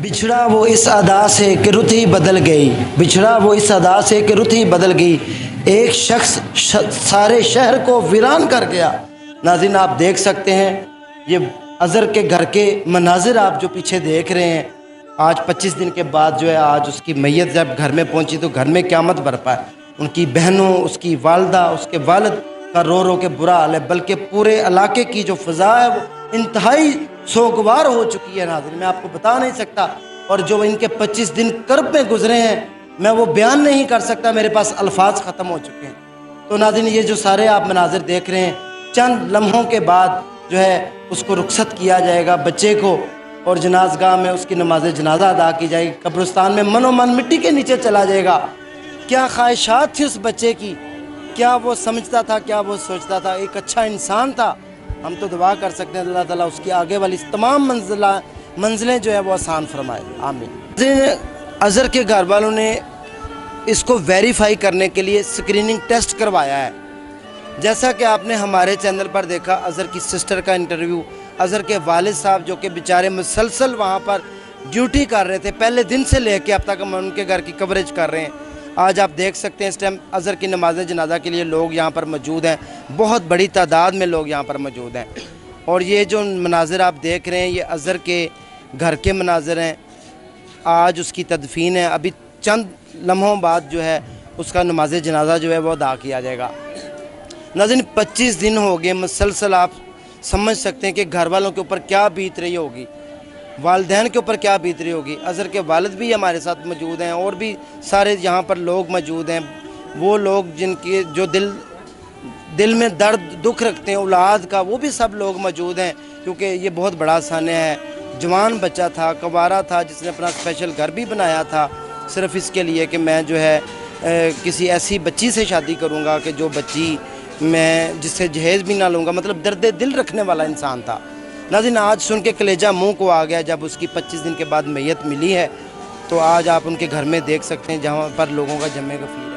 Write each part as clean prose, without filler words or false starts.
बिछड़ा वो इस अदा से कि रुत ही बदल गई, बिछड़ा वो इस अदा से कि रुत ही बदल गई, एक शख्स सारे शहर को वीरान कर गया। नाज़रीन, आप देख सकते हैं ये अज़हर के घर के मनाजिर आप जो पीछे देख रहे हैं। आज 25 दिन के बाद जो है, आज उसकी मैयत जब घर में पहुंची तो घर में क़यामत बरपा है। उनकी बहनों, उसकी वालदा, उसके वालिद का रो रो के बुरा हाल है, बल्कि पूरे इलाके की जो फ़ज़ा है वो इंतहाई सोगवार हो चुकी है। नाज़रीन, मैं आपको बता नहीं सकता, और जो इनके 25 दिन कर्ब में गुजरे हैं मैं वो बयान नहीं कर सकता, मेरे पास अल्फाज ख़त्म हो चुके हैं। तो नाज़रीन, ये जो सारे आप मनाजिर देख रहे हैं, चंद लम्हों के बाद जो है उसको रुखसत किया जाएगा बच्चे को, और जनाज़गाह में उसकी नमाज जनाजा अदा की जाएगी। कब्रिस्तान में मनोमन मिट्टी के नीचे चला जाएगा। क्या ख्वाहिशात थी उस बच्चे की, क्या वो समझता था, क्या वो सोचता था, एक अच्छा इंसान था। हम तो दुआ कर सकते हैं अल्लाह ताला उसकी आगे वाली तमाम मंजिलें जो है वो आसान फरमाए, आमीन। अज़हर के घर वालों ने इसको वेरीफाई करने के लिए स्क्रीनिंग टेस्ट करवाया है। जैसा कि आपने हमारे चैनल पर देखा, अज़हर की सिस्टर का इंटरव्यू, अज़हर के वालिद साहब जो कि बेचारे मुसलसल वहाँ पर ड्यूटी कर रहे थे, पहले दिन से लेके अब तक हम उनके घर की कवरेज कर रहे हैं। आज आप देख सकते हैं इस टाइम अज़हर की नमाज जनाजा के लिए लोग यहाँ पर मौजूद हैं, बहुत बड़ी तादाद में लोग यहाँ पर मौजूद हैं। और ये जो मनाजिर आप देख रहे हैं ये अज़हर के घर के मनाजिर हैं। आज उसकी तदफीन है, अभी चंद लम्हों बाद जो है उसका नमाज जनाजा जो है वो अदा किया जाएगा। नाज़रीन, 25 दिन हो गए मुसलसल, आप समझ सकते हैं कि घर वालों के ऊपर क्या बीत रही होगी, वालिदैन के ऊपर क्या बीत रही होगी। अज़हर के वालिद भी हमारे साथ मौजूद हैं और भी सारे यहाँ पर लोग मौजूद हैं, वो लोग जिनके जो दिल में दर्द दुख रखते हैं औलाद का, वो भी सब लोग मौजूद हैं। क्योंकि ये बहुत बड़ा सान्या है। जवान बच्चा था, कवारा था, जिसने अपना स्पेशल घर भी बनाया था सिर्फ़ इसके लिए कि मैं जो है किसी ऐसी बच्ची से शादी करूँगा कि जो बच्ची मैं जिससे जहेज़ भी ना लूँगा, मतलब दर्द दिल रखने वाला इंसान था। नाज़रीन, आज सुन के कलेजा मुँह को आ गया जब उसकी 25 दिन के बाद मैयत मिली है। तो आज आप उनके घर में देख सकते हैं जहाँ पर लोगों का जमे गफ़ीर है।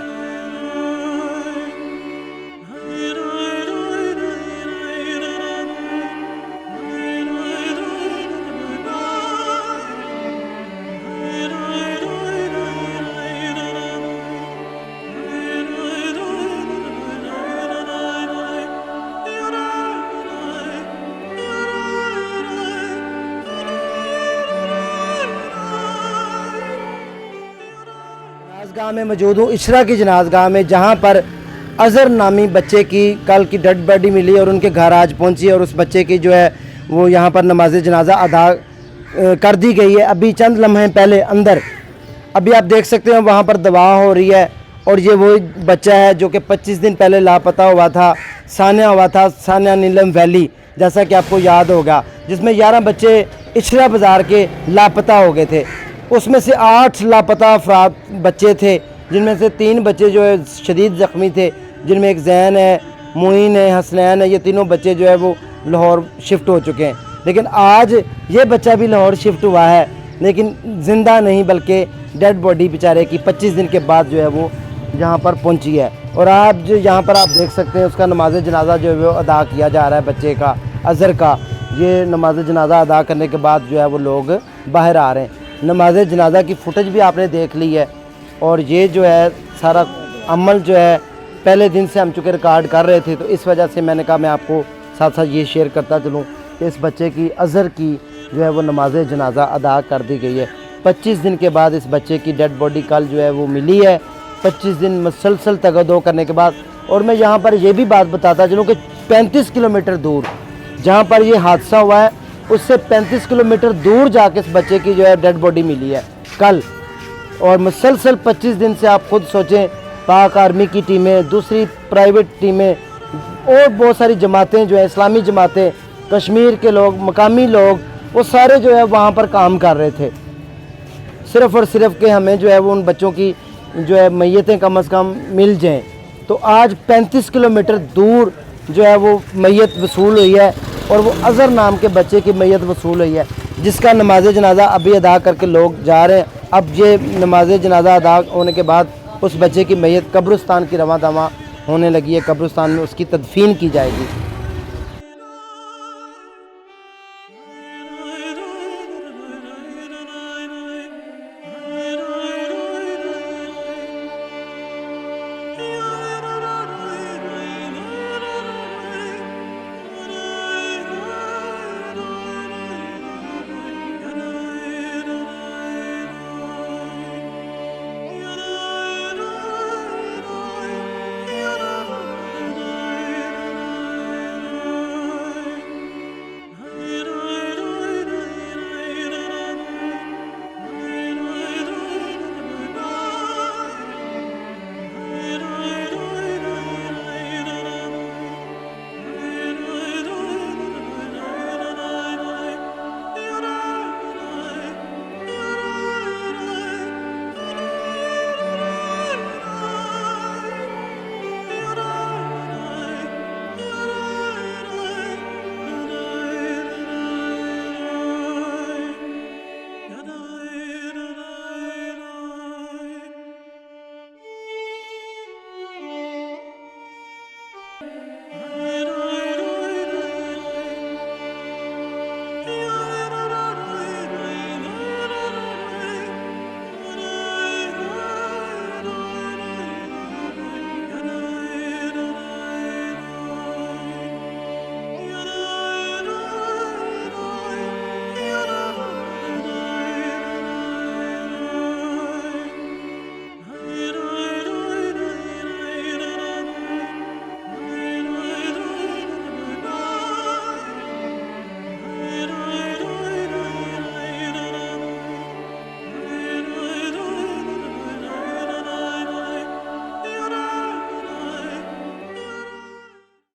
जनाज़गाह में मौजूद हूँ, इशरा की जनाज़गाह में, जहाँ पर अज़हर नामी बच्चे की कल की डेड बॉडी मिली और उनके घर आज पहुँची, और उस बच्चे की जो है वो यहाँ पर नमाज जनाजा अदा कर दी गई है। अभी चंद लम्हे पहले अंदर अभी आप देख सकते हैं वहाँ पर दवा हो रही है। और ये वही बच्चा है जो कि 25 दिन पहले लापता हुआ था, सान्या हुआ था, सान्या नीलम वैली, जैसा कि आपको याद होगा, जिसमें 11 बच्चे इशरा बाज़ार के लापता हो गए थे। उसमें से 8 लापता अफराद बच्चे थे, जिनमें से 3 बच्चे जो है शदीद ज़ख्मी थे, जिनमें एक जैन है, मुइन है, हसनैन है। ये तीनों बच्चे जो है वो लाहौर शिफ्ट हो चुके हैं। लेकिन आज ये बच्चा भी लाहौर शिफ्ट हुआ है, लेकिन ज़िंदा नहीं, बल्कि डेड बॉडी बेचारे की 25 दिन के बाद जो है वो यहाँ पर पहुँची है। और आप जो यहाँ पर आप देख सकते हैं उसका नमाज जनाजा जो है वो अदा किया जा रहा है बच्चे का, अज़हर का। ये नमाज जनाजा अदा करने के बाद जो है वो लोग बाहर आ रहे हैं। नमाज जनाजा की फुटेज भी आपने देख ली है। और ये जो है सारा अमल जो है पहले दिन से हम चूँकि रिकॉर्ड कर रहे थे, तो इस वजह से मैंने कहा मैं आपको साथ साथ ये शेयर करता चलूँ कि इस बच्चे की, अज़हर की जो है वो नमाज जनाजा अदा कर दी गई है। 25 दिन के बाद इस बच्चे की डेड बॉडी कल जो है वो मिली है, 25 दिन मुसलसल तगदो करने के बाद। और मैं यहाँ पर यह भी बात बताता चलूँ कि 35 किलोमीटर दूर जहाँ पर ये हादसा हुआ है, उससे 35 किलोमीटर दूर जाके इस बच्चे की जो है डेड बॉडी मिली है कल। और मुसलसल 25 दिन से आप खुद सोचें, पाक आर्मी की टीमें, दूसरी प्राइवेट टीमें और बहुत सारी जमातें जो है, इस्लामी जमातें, कश्मीर के लोग, मकामी लोग, वो सारे जो है वहाँ पर काम कर रहे थे, सिर्फ़ और सिर्फ कि हमें जो है वो उन बच्चों की जो है मैयतें कम से कम मिल जाएं। तो आज 35 किलोमीटर दूर जो है वो मैयत वसूल हुई है, और वो अज़हर नाम के बच्चे की मैयत वसूल हुई है, जिसका नमाज जनाजा अभी अदा करके लोग जा रहे हैं। अब ये नमाज जनाजा अदा होने के बाद उस बच्चे की मैयत कब्रिस्तान की रवां दवा होने लगी है, कब्रिस्तान में उसकी तदफीन की जाएगी।